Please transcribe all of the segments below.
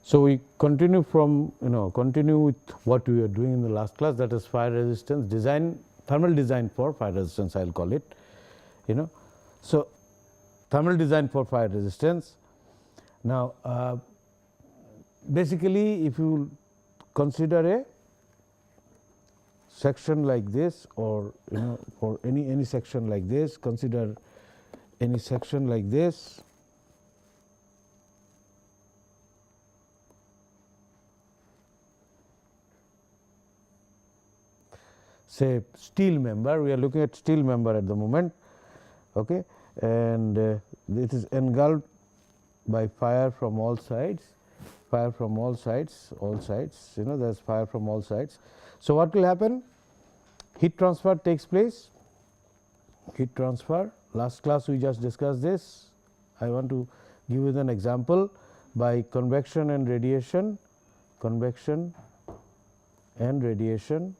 So, we continue from continue with what we were doing in the last class, that is fire resistance design, thermal design for fire resistance, I will call it. So, thermal design for fire resistance. Now, basically if you consider a section like this, or for any section like this, consider any section like this. Say steel member, we are looking at steel member at the moment, okay, and it is engulfed by fire from all sides, fire from all sides, there is fire from all sides. So, what will happen? Heat transfer takes place, heat transfer. Last class we just discussed this. I want to give you an example by convection and radiation, convection and radiation,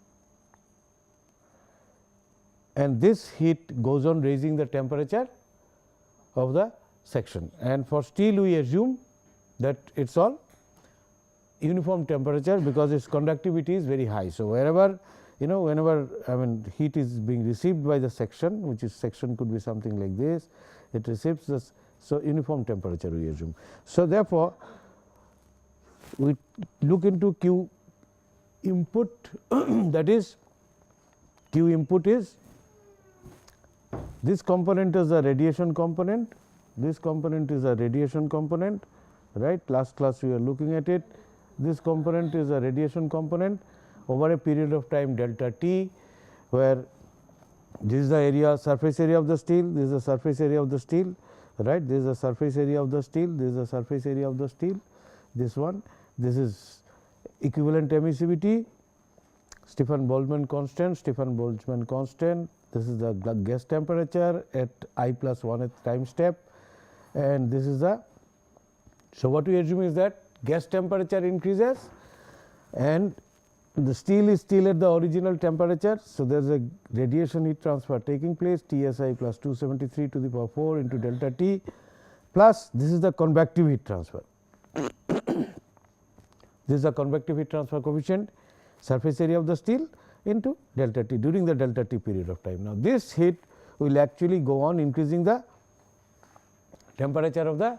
and this heat goes on raising the temperature of the section. And for steel we assume that it is all uniform temperature, because its conductivity is very high. So, wherever whenever heat is being received by the section, which is section could be something like this, it receives this. So, uniform temperature we assume. So, therefore, we look into Q input that is Q input is this component is a radiation component, this component is a radiation component, right. Last class we were looking at it. This component is a radiation component over a period of time delta t, where this is the area, surface area of the steel, this is the surface area of the steel, right. This is the surface area of the steel, this is the surface area of the steel, this one, this is equivalent emissivity, Stefan Boltzmann constant, Stefan Boltzmann constant. This is the gas temperature at I plus 1th time step, and this is the. So, what we assume is that gas temperature increases and the steel is still at the original temperature. So, there is a radiation heat transfer taking place, TSI plus 273 to the power 4 into delta T, plus this is the convective heat transfer. This is the convective heat transfer coefficient, surface area of the steel into delta T during the delta T period of time. Now, this heat will actually go on increasing the temperature of the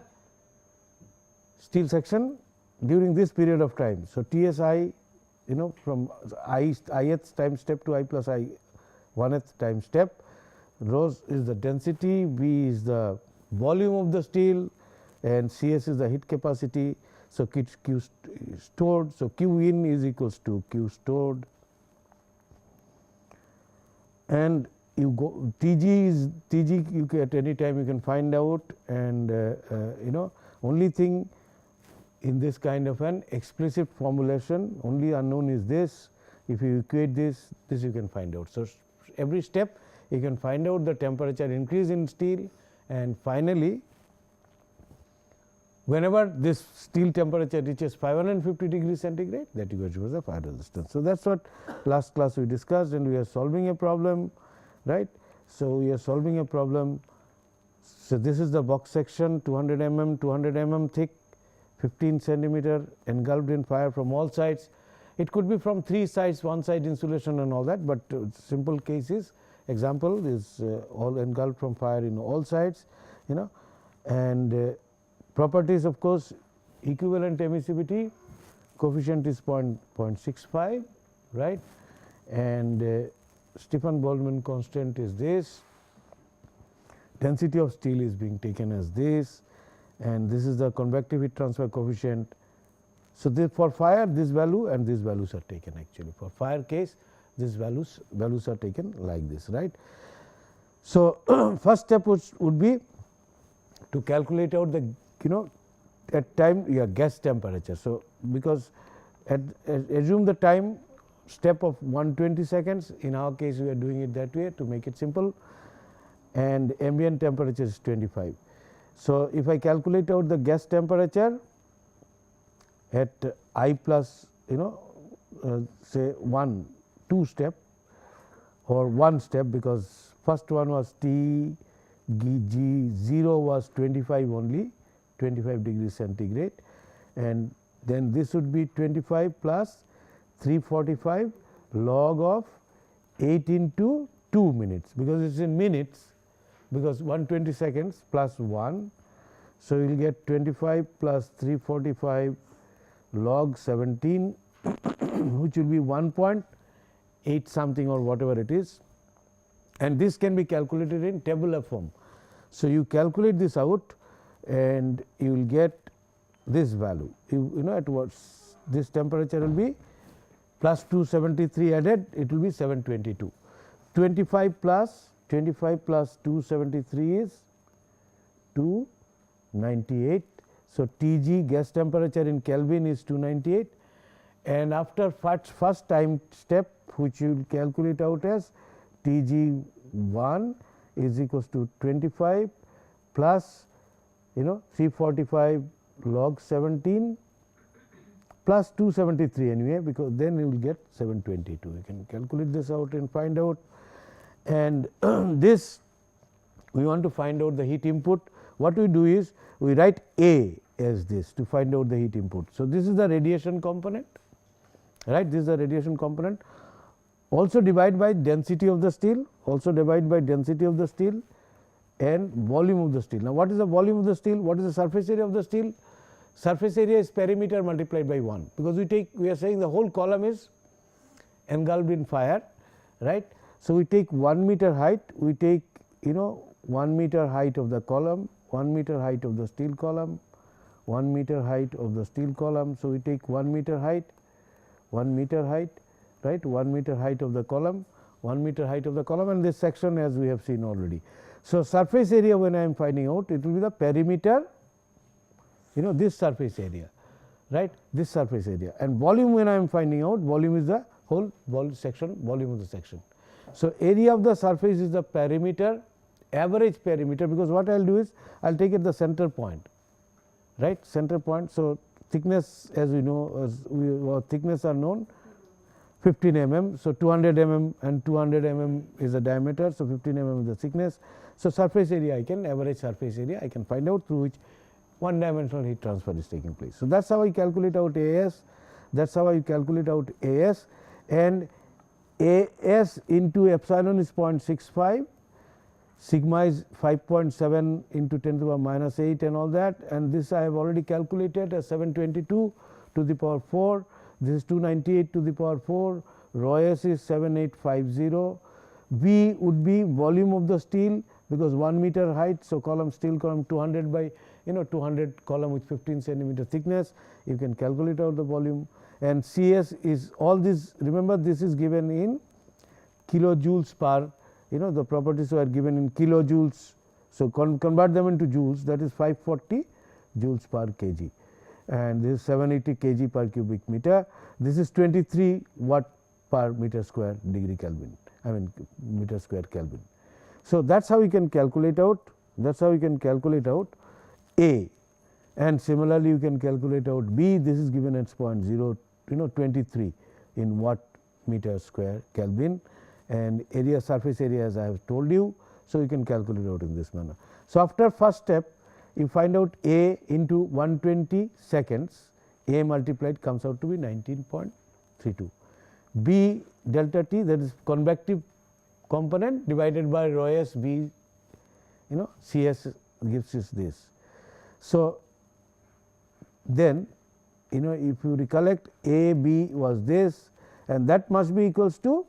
steel section during this period of time. So, TSI from ith time step to I plus I 1th time step, rho is the density, V is the volume of the steel, and Cs is the heat capacity. So, Q stored. So, Q in is equals to Q stored, and you go Tg is Tg you can at any time you can find out, and only thing in this kind of an explicit formulation, only unknown is this. If you equate this you can find out. So, every step you can find out the temperature increase in steel, and finally, whenever this steel temperature reaches 550 degrees centigrade, that equals the fire resistance. So, that is what last class we discussed, and we are solving a problem, right. So, we are solving a problem. So, this is the box section 200 mm thick, 15 centimeter, engulfed in fire from all sides. It could be from 3 sides, one side insulation and all that, but simple cases example is all engulfed from fire in all sides, and properties, of course, equivalent emissivity coefficient is 0.65, right, and Stefan Boltzmann constant is this, density of steel is being taken as this, and this is the convective heat transfer coefficient. So, for fire this value and these values are taken actually. For fire case these values are taken like this, right. So, first step would be to calculate out the at time gas temperature. So, because assume the time step of 120 seconds, in our case we are doing it that way to make it simple, and ambient temperature is 25. So, if I calculate out the gas temperature at I plus say 2 step or 1 step, because first one was T G 0 was 25 only, 25 degrees centigrade, and then this would be 25 plus 345 log of 8 into 2 minutes, because it is in minutes, because 120 seconds plus 1. So, you will get 25 plus 345 log 17 which will be 1.8 something or whatever it is, and this can be calculated in tabular form. So, you calculate this out and you will get this value. You know at what this temperature will be plus 273 added, it will be 722. 25 plus 273 is 298. So, Tg gas temperature in Kelvin is 298, and after first time step, which you will calculate out as Tg1 is equals to 25 plus 345 log 17 plus 273 anyway, because then you will get 722. You can calculate this out and find out, and this we want to find out the heat input. What we do is we write A as this to find out the heat input. So, this is the radiation component, right. This is the radiation component, also divide by density of the steel, and volume of the steel. Now, what is the volume of the steel? What is the surface area of the steel? Surface area is perimeter multiplied by 1, because we are saying the whole column is engulfed in fire, right. So, we take 1 meter height, we take 1 meter height of the column, 1 meter height of the steel column, 1 meter height of the steel column. So, we take 1 meter height, 1 meter height, right, 1 meter height of the column, 1 meter height of the column, and this section as we have seen already. So, surface area when I am finding out, it will be the perimeter, this surface area, right, this surface area, and volume when I am finding out, volume is the whole section, volume of the section. So, area of the surface is the perimeter, average perimeter, because what I will do is I will take it the center point, right, center point. So, thickness, as we know, thickness are known 15 mm. So, 200 mm and 200 mm is the diameter. So, 15 mm is the thickness. So, surface area average surface area I can find out, through which one dimensional heat transfer is taking place. So, that is how I calculate out AS, that is how I calculate out AS, and AS into epsilon is 0.65, sigma is 5.7 into 10 to the power minus 8 and all that, and this I have already calculated as 722 to the power 4, this is 298 to the power 4, rho s is 7850, V would be volume of the steel, because 1 meter height. So, steel column 200 by 200 column with 15 centimeter thickness, you can calculate out the volume, and Cs is all this, remember this is given in kilojoules per, the properties were given in kilojoules. So, convert them into joules, that is 540 joules per kg, and this is 780 kg per cubic meter. This is 23 watt per meter square degree Kelvin, meter square Kelvin. So, that is how we can calculate out, A, and similarly you can calculate out B. This is given at 0.023 in watt meter square Kelvin, and area, surface area as I have told you. So, you can calculate out in this manner. So, after first step, you find out A into 120 seconds, A multiplied comes out to be 19.32. B delta T, that is convective component, divided by rho s V, Cs gives us this. So, then if you recollect, A B was this, and that must be equals to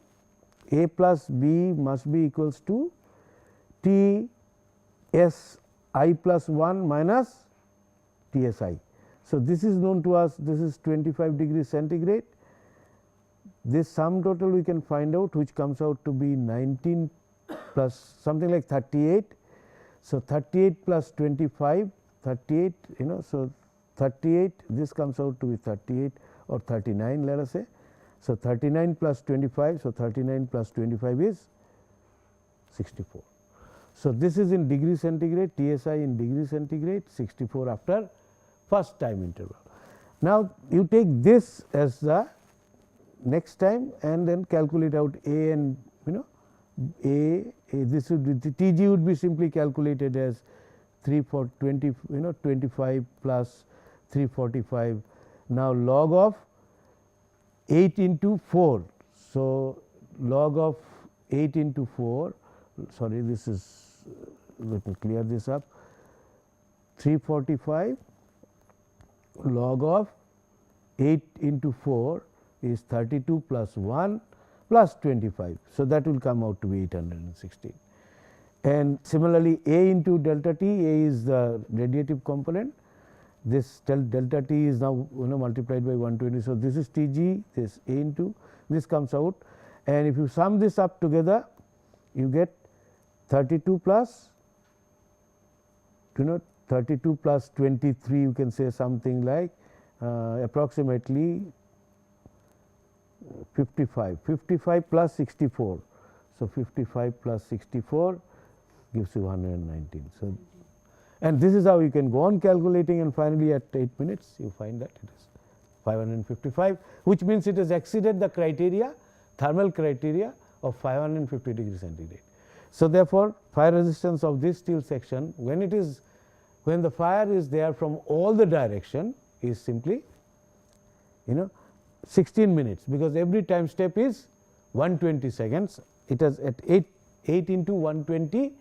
A plus B must be equals to T S I plus 1 minus T S I. So, this is known to us, this is 25 degrees centigrade. This sum total we can find out, which comes out to be 19 plus something like 38. So, 38 plus 25, 38, so 38, this comes out to be 38 or 39, let us say. So, 39 plus 25, so 39 plus 25 is 64. So, this is in degree centigrade, TSI in degree centigrade, 64 after first time interval. Now, you take this as the next time and then calculate out A and A this would be the Tg would be simply calculated as 3 for 20 25 plus 345. now log of 8 into 4. So, log of 8 into 4, sorry, this is, let me clear this up, 345 log of 8 into 4 is 32 plus 1 plus 25. So, that will come out to be 816. And similarly, A into delta T, A is the radiative component, this delta T is now multiplied by 120. So, this is T g, this A into, this comes out, and if you sum this up together, you get 32 plus 32 plus 23, you can say something like approximately 55, 55 plus 64. So, 55 plus 64 gives you 119. So, and this is how you can go on calculating, and finally, at 8 minutes you find that it is 555, which means it has exceeded the criteria, thermal criteria of 550 degree centigrade. So, therefore, fire resistance of this steel section, when it is, when the fire is there from all the direction, is simply 16 minutes, because every time step is 120 seconds. It has at 8 into 120,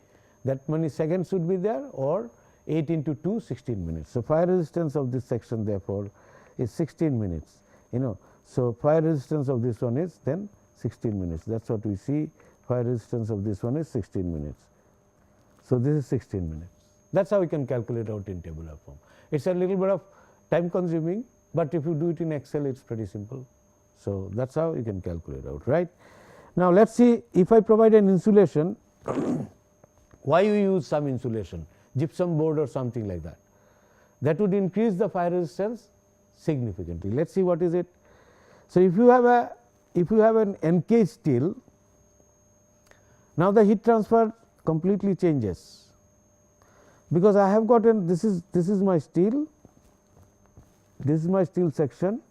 that many seconds should be there, or 8 into 2, 16 minutes. So, fire resistance of this section therefore is 16 minutes. So, fire resistance of this one is then 16 minutes. That is what we see, fire resistance of this one is 16 minutes. So, this is 16 minutes. That is how we can calculate out in tabular form. It is a little bit of time consuming, but if you do it in Excel, it is pretty simple. So, that is how you can calculate out, right. Now, let us see, if I provide an insulation, why you use some insulation, gypsum board or something like that. That would increase the fire resistance significantly. Let us see what is it. So, if you have an encased steel, now the heat transfer completely changes, because I have gotten this is my steel, this is my steel section,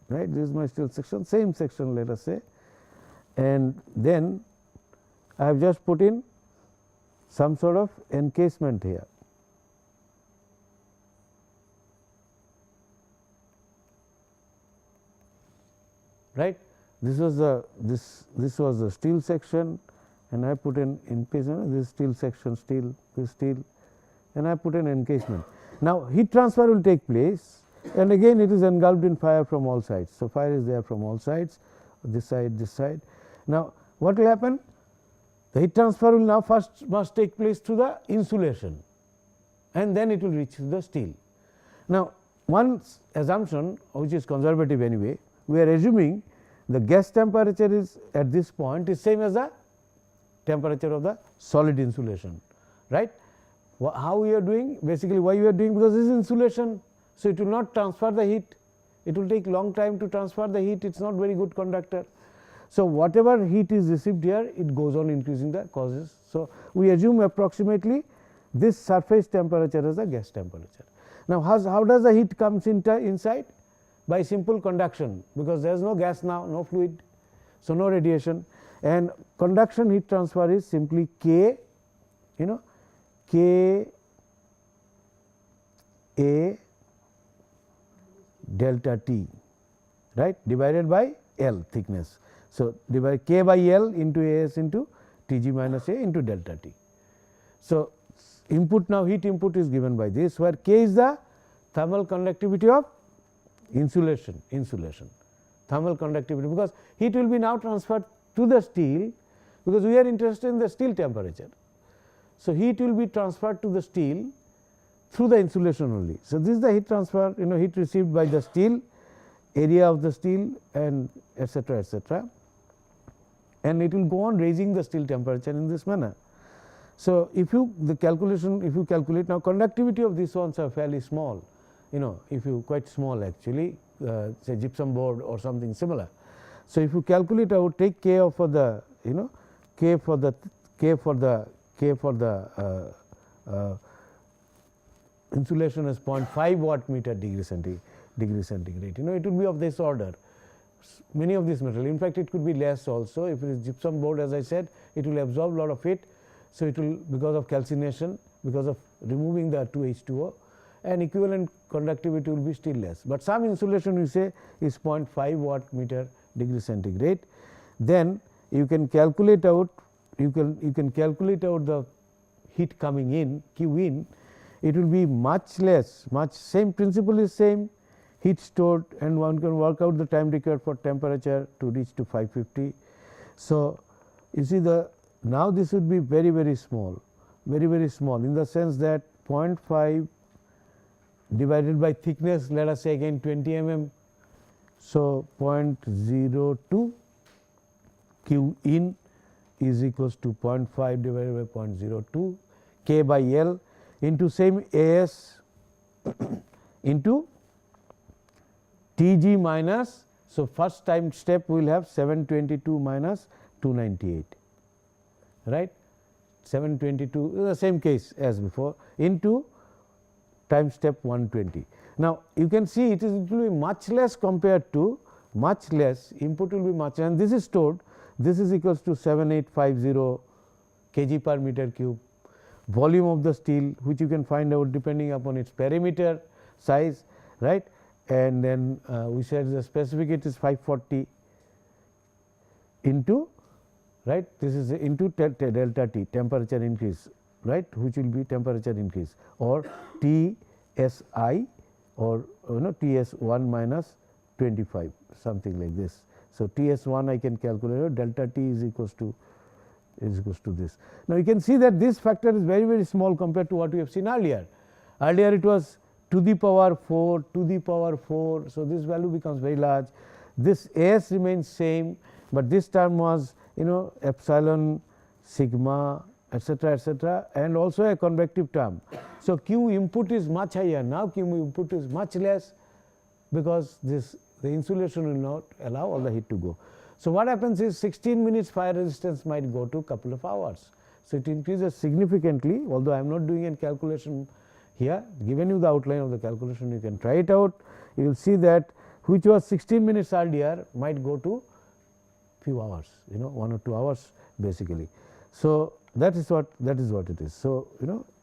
right, this is my steel section, same section let us say, and then I have just put in some sort of encasement here. Right, this was the steel section, and I put an encasement, this steel section, steel, this steel, and I put an encasement. Now, heat transfer will take place, and again it is engulfed in fire from all sides. So, fire is there from all sides, this side, this side. Now, what will happen? The heat transfer will now first must take place through the insulation, and then it will reach the steel. Now, one assumption, which is conservative anyway, we are assuming the gas temperature is at this point is same as the temperature of the solid insulation, right. How we are doing? Basically, why we are doing? Because this is insulation. So, it will not transfer the heat, it will take long time to transfer the heat, it is not very good conductor. So, whatever heat is received here, it goes on increasing the causes. So, we assume approximately this surface temperature as a gas temperature. Now, how does the heat comes inside? By simple conduction, because there is no gas now, no fluid, so no radiation, and conduction heat transfer is simply K, K A delta T, right, divided by L thickness. So, divide K by L into A s into T g minus A into delta T. So, input now heat input is given by this, where K is the thermal conductivity of insulation, thermal conductivity, because heat will be now transferred to the steel, because we are interested in the steel temperature. So, heat will be transferred to the steel through the insulation only. So, this is the heat transfer, heat received by the steel, area of the steel, and etcetera, etcetera, and it will go on raising the steel temperature in this manner. So, if you calculate now, conductivity of these ones are fairly small, if you quite small actually, say gypsum board or something similar. So, if you calculate out, take K for the K for the insulation is 0.5 watt meter degree centigrade. It will be of this order. Many of these material, in fact, it could be less also. If it is gypsum board, as I said, it will absorb a lot of heat. So, it will, because of calcination, because of removing the 2H2O, and equivalent conductivity will be still less, but some insulation we say is 0.5 watt meter degree centigrade. Then you can calculate out the heat coming in, Q in, it will be much less, same principle is same, heat stored, and one can work out the time required for temperature to reach to 550. So, you see now this would be very small, very small, in the sense that 0.5 divided by thickness, let us say again 20 mm. So, 0.02 Q in is equals to 0.5 divided by 0.02 K by L into same AS into Tg minus. So, first time step we will have 722 minus 298, right, 722 is the same case as before, into time step 120. Now, you can see it will be much less compared to, much less, input will be much, and this is stored, this is equals to 7850 kg per meter cube. Volume of the steel, which you can find out depending upon its perimeter size, right, and then we said the specific heat is 540 into, right, this is into delta T, temperature increase, right, which will be temperature increase, or TSI, or TS1 minus 25, something like this. So, TS1 I can calculate, delta T is equals to this. Now, you can see that this factor is very small compared to what we have seen earlier. Earlier it was to the power 4, to the power 4. So, this value becomes very large. This AS remains same, but this term was epsilon, sigma, etc., and also a convective term. So, Q input is much higher, now Q input is much less, because the insulation will not allow all the heat to go. So, what happens is 16 minutes fire resistance might go to couple of hours. So, it increases significantly, although I am not doing a calculation here, given you the outline of the calculation, you can try it out. You will see that which was 16 minutes earlier might go to few hours, 1 or 2 hours basically. So, that is what it is. So,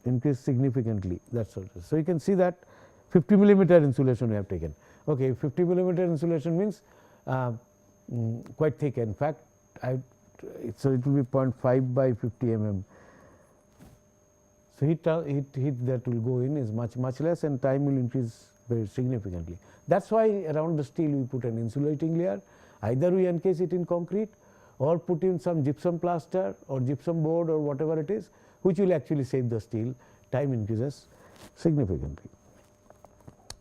increase significantly, that is what it is. So, you can see that 50 millimeter insulation we have taken. Okay, 50 millimeter insulation means quite thick. In fact, so it will be 0.5 by 50 mm. So, heat that will go in is much less, and time will increase very significantly. That is why around the steel we put an insulating layer, either we encase it in concrete or put in some gypsum plaster or gypsum board or whatever it is, which will actually save the steel, time increases significantly,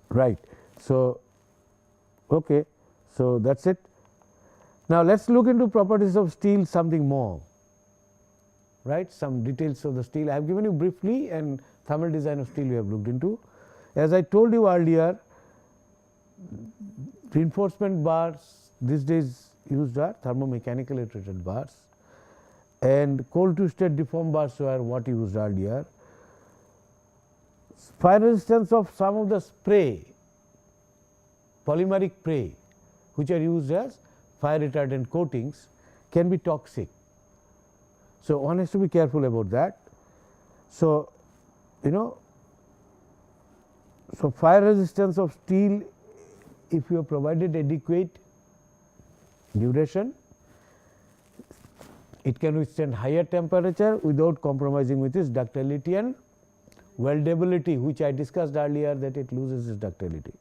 right. So, okay. So, that is it. Now, let us look into properties of steel something more, right, some details of the steel. I have given you briefly, and thermal design of steel we have looked into. As I told you earlier, reinforcement bars these days used are thermomechanical rated bars, and cold twisted deformed bars were what used earlier. Fire resistance of some of the spray, polymeric spray, which are used as fire retardant coatings, can be toxic. So, one has to be careful about that. So, so fire resistance of steel, if you have provided adequate duration, it can withstand higher temperature without compromising with its ductility and weldability, which I discussed earlier, that it loses its ductility.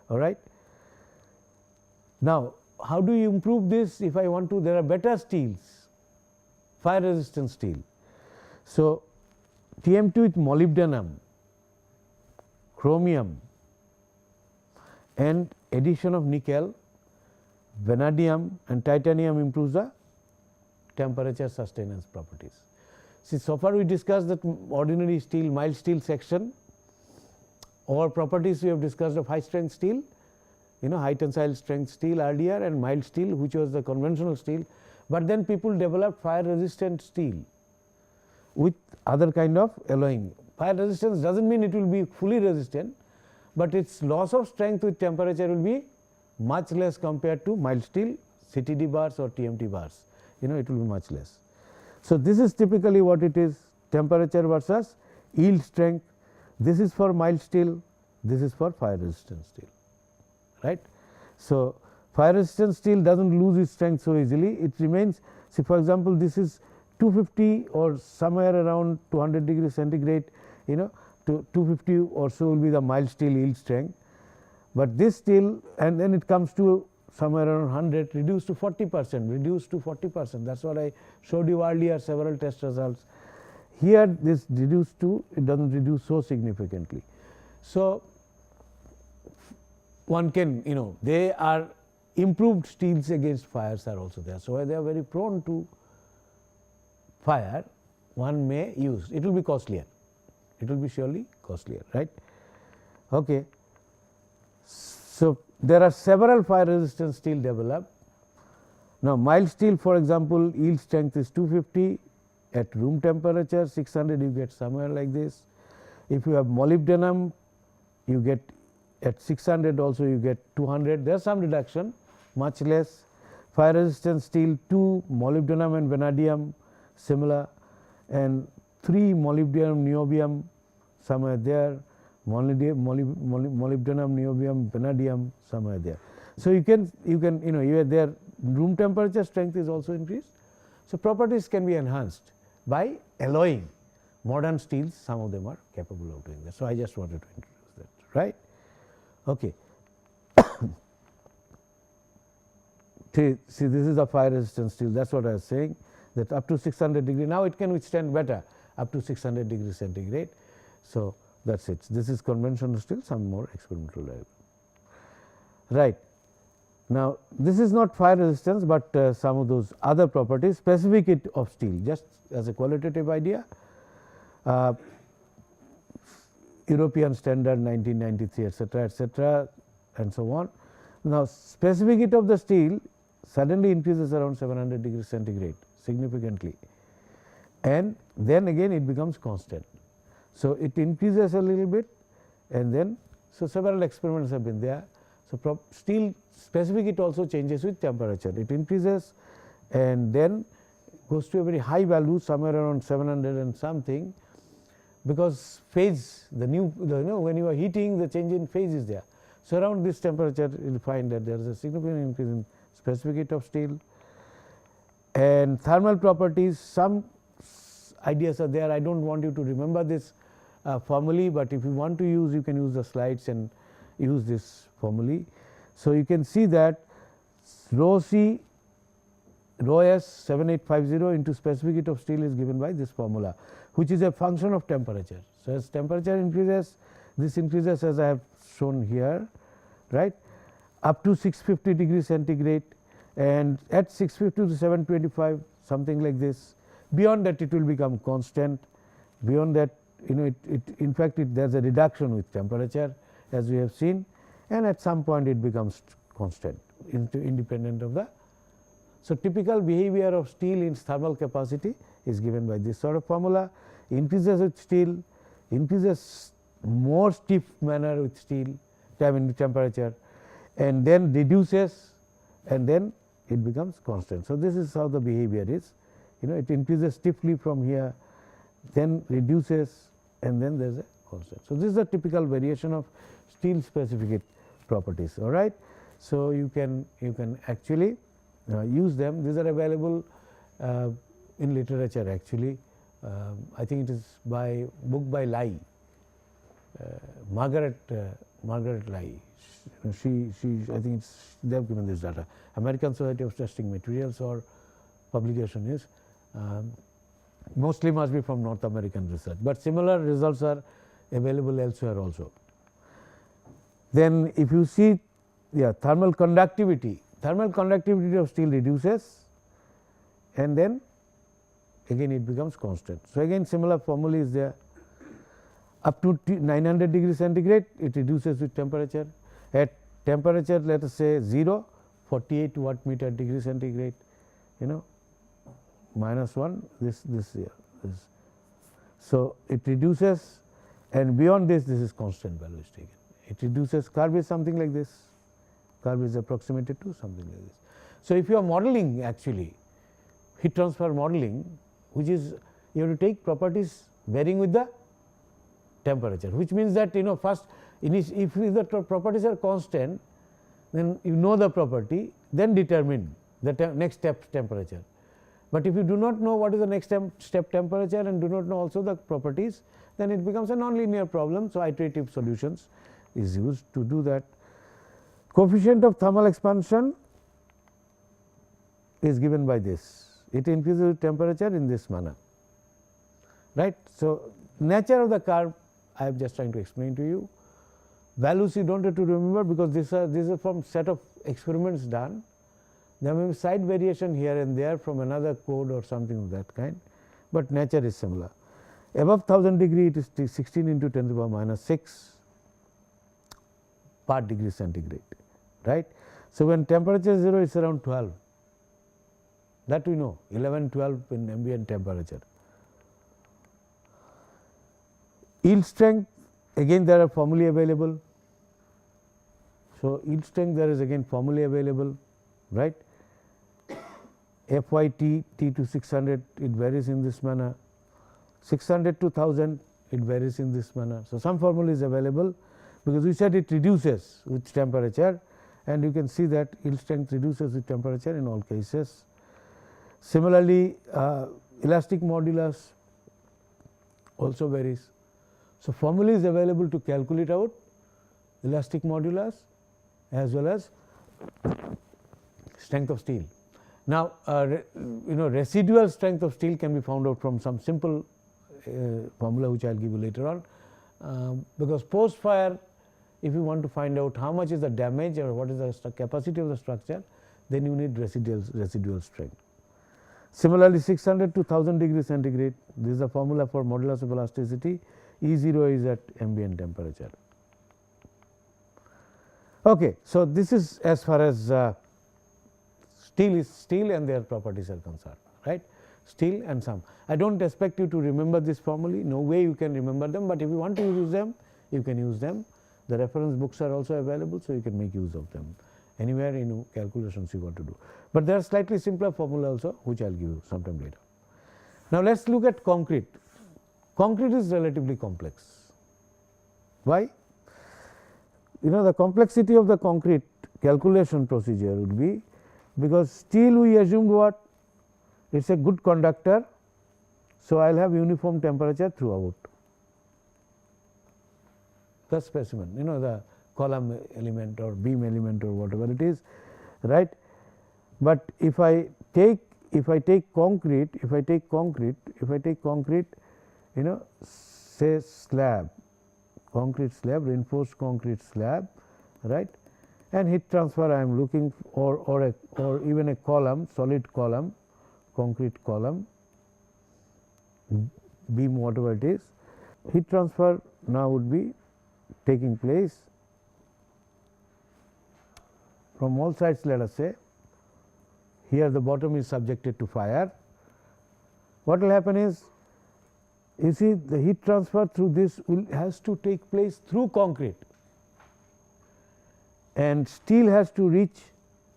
All right. Now, how do you improve this? If I want to, there are better steels, fire resistant steel. So, TM2 with molybdenum, chromium, and addition of nickel, vanadium and titanium improves the temperature sustenance properties. See, so far we discussed that ordinary steel, mild steel section, or properties we have discussed of high strength steel, high tensile strength steel earlier, and mild steel, which was the conventional steel. But then people developed fire resistant steel with other kind of alloying. Fire resistance does not mean it will be fully resistant, but its loss of strength with temperature will be much less compared to mild steel, CTD bars or TMT bars, it will be much less. So, this is typically what it is, temperature versus yield strength. This is for mild steel, this is for fire resistant steel, right. So, fire resistant steel does not lose its strength so easily, it remains. See, for example, this is 250 or somewhere around 200 degrees centigrade, to 250 or so will be the mild steel yield strength, but this steel, and then it comes to somewhere around 100, reduced to 40%, reduced to 40%. That is what I showed you earlier, several test results. Here this reduced to, it does not reduce so significantly. So, one can, they are improved steels against fires are also there. So, they are very prone to fire, one may use, it will be costlier, it will be surely costlier, right. Okay. So, there are several fire resistant steel developed. Now, mild steel, for example, yield strength is 250, at room temperature 600 you get somewhere like this. If you have molybdenum, you get at 600 also you get 200, there is some reduction, much less. Fire resistant steel 2 molybdenum and vanadium similar, and 3 molybdenum niobium somewhere there, molybdenum niobium vanadium somewhere there. So, you can their room temperature strength is also increased. So, properties can be enhanced by alloying modern steels, some of them are capable of doing that. So, I just wanted to introduce that, right. Okay. See, this is a fire resistant steel, that is what I was saying, that up to 600 degree, now it can withstand better up to 600 degrees centigrade. So, that is it. This is conventional steel, some more experimental level, right. Now, this is not fire resistance, but some of those other properties, specific heat of steel, just as a qualitative idea, European standard 1993 etc., and so on. Now, specific heat of the steel suddenly increases around 700 degrees centigrade significantly, and then again it becomes constant. So, it increases a little bit, and then, so several experiments have been there. So, steel specific heat also changes with temperature, it increases and then goes to a very high value somewhere around 700 and something, because phase when you are heating, the change in phase is there. So, around this temperature you will find that there is a significant increase in specific heat of steel. And thermal properties, some ideas are there, I do not want you to remember this formulae, but if you want to use, you can use the slides and use this formulae. So, you can see that rho C rho S 7850 into specific heat of steel is given by this formula, which is a function of temperature. So, as temperature increases, this increases as I have shown here, right, up to 650 degrees centigrade, and at 650 to 725 something like this. Beyond that it will become constant, beyond that in fact there is a reduction with temperature as we have seen, and at some point it becomes constant independent of the. So, typical behavior of steel in thermal capacity is given by this sort of formula, increases with steel, increases more stiff manner with steel temperature, and then reduces, and then it becomes constant. So, this is how the behavior is, it increases stiffly from here, then reduces, and then there is a constant. So, this is a typical variation of steel specific properties, all right. So, you can actually use them. These are available in literature actually. I think it is by book by Lai, Margaret Lai. She I think they have given this data. American Society of Testing Materials, or publication is mostly must be from North American research, but similar results are available elsewhere also. Then if you see thermal conductivity of steel reduces, and then again it becomes constant. So, again similar formula is there, up to 900 degrees centigrade it reduces with temperature, at temperature let us say 0, 48 watt meter degree centigrade, minus 1 this here. So, it reduces, and beyond this is constant value is taken. It reduces, curve is something like this, curve is approximated to something like this. So, if you are modeling actually heat transfer modeling, which is you have to take properties varying with the temperature, which means that first If the properties are constant, then you know the property, then determine the next step temperature. But if you do not know what is the next step temperature and do not know also the properties, then it becomes a nonlinear problem. So, iterative solutions is used to do that. Coefficient of thermal expansion is given by this, it increases with temperature in this manner, right. So, nature of the curve I am just trying to explain to you. Values you do not have to remember, because these are from set of experiments done. There may be slight variation here and there from another code or something of that kind, but nature is similar. Above 1000 degree it is 16 into 10 to the power minus 6 part degree centigrade, right. So, when temperature is 0, it is around 12, that we know, 11, 12 in ambient temperature. Yield strength, again there are formulae available. So, yield strength there is again formulae available, right. FYT, T to 600, it varies in this manner, 600 to 1000, it varies in this manner. So, some formula is available, because we said it reduces with temperature, and you can see that yield strength reduces with temperature in all cases. Similarly, elastic modulus also varies. So, formula is available to calculate out elastic modulus as well as strength of steel. Now, residual strength of steel can be found out from some simple formula which I will give you later on, because post fire, if you want to find out how much is the damage or what is the capacity of the structure, then you need residual strength. Similarly, 600 to 1000 degree centigrade, this is the formula for modulus of elasticity, E0 is at ambient temperature. Okay, so, this is as far as steel and their properties are concerned, right. Steel and some. I do not expect you to remember this formulae, no way you can remember them, but if you want to use them, you can use them. The reference books are also available, so you can make use of them anywhere in calculations you want to do. But there are slightly simpler formula also, which I will give you sometime later. Now, let us look at concrete. Concrete is relatively complex. Why? The complexity of the concrete calculation procedure would be, because steel we assumed what? It is a good conductor. So, I will have uniform temperature throughout the specimen, the column element or beam element or whatever it is, right. But if I take concrete, say slab, concrete slab, reinforced concrete slab, right, and heat transfer I am looking or even a column, solid column, concrete column, beam whatever it is, heat transfer now would be taking place from all sides. Let us say here the bottom is subjected to fire. What will happen is, you see the heat transfer through this has to take place through concrete, and steel has to reach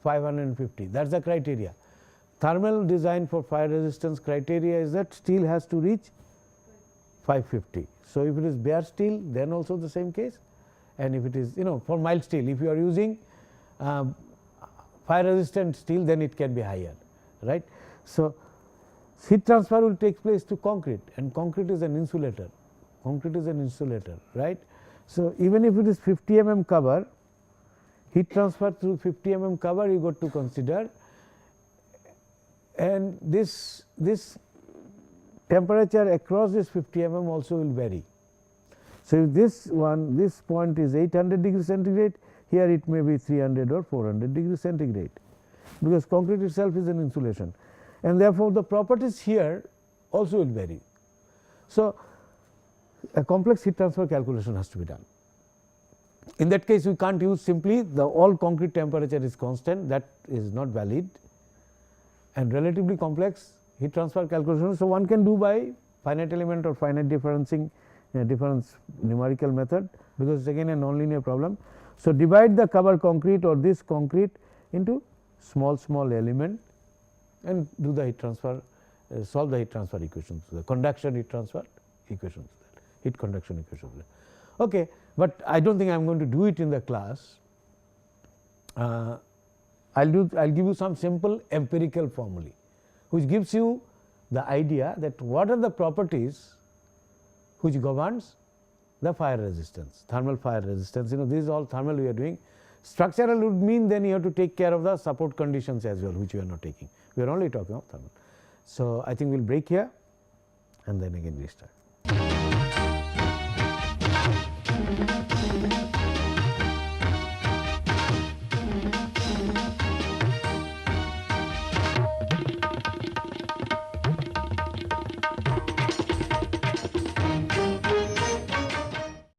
550, that is the criteria. Thermal design for fire resistance criteria is that steel has to reach 550. So, if it is bare steel, then also the same case, and if it is for mild steel, if you are using fire resistant steel, then it can be higher, right. So, heat transfer will take place to concrete, and concrete is an insulator, right. So, even if it is 50 mm cover, heat transfer through 50 mm cover you got to consider, and this temperature across this 50 mm also will vary. So, if this point is 800 degree centigrade, here it may be 300 or 400 degree centigrade, because concrete itself is an insulation, and therefore, the properties here also will vary. So, a complex heat transfer calculation has to be done. In that case, we can't use simply the all concrete temperature is constant, that is not valid, and relatively complex heat transfer calculation. So, one can do by finite element or finite difference numerical method, because it is again a nonlinear problem. So, divide the cover concrete or this concrete into small element and do the heat transfer, solve the heat transfer equations, the conduction heat transfer equations, heat conduction equations. Okay, but I don't think I am going to do it in the class. I'll give you some simple empirical formulae which gives you the idea that what are the properties which governs the fire resistance, thermal fire resistance. This is all thermal we are doing. Structural would mean then you have to take care of the support conditions as well, which we are not taking. We are only talking of thermal. So, I think we will break here and then again restart.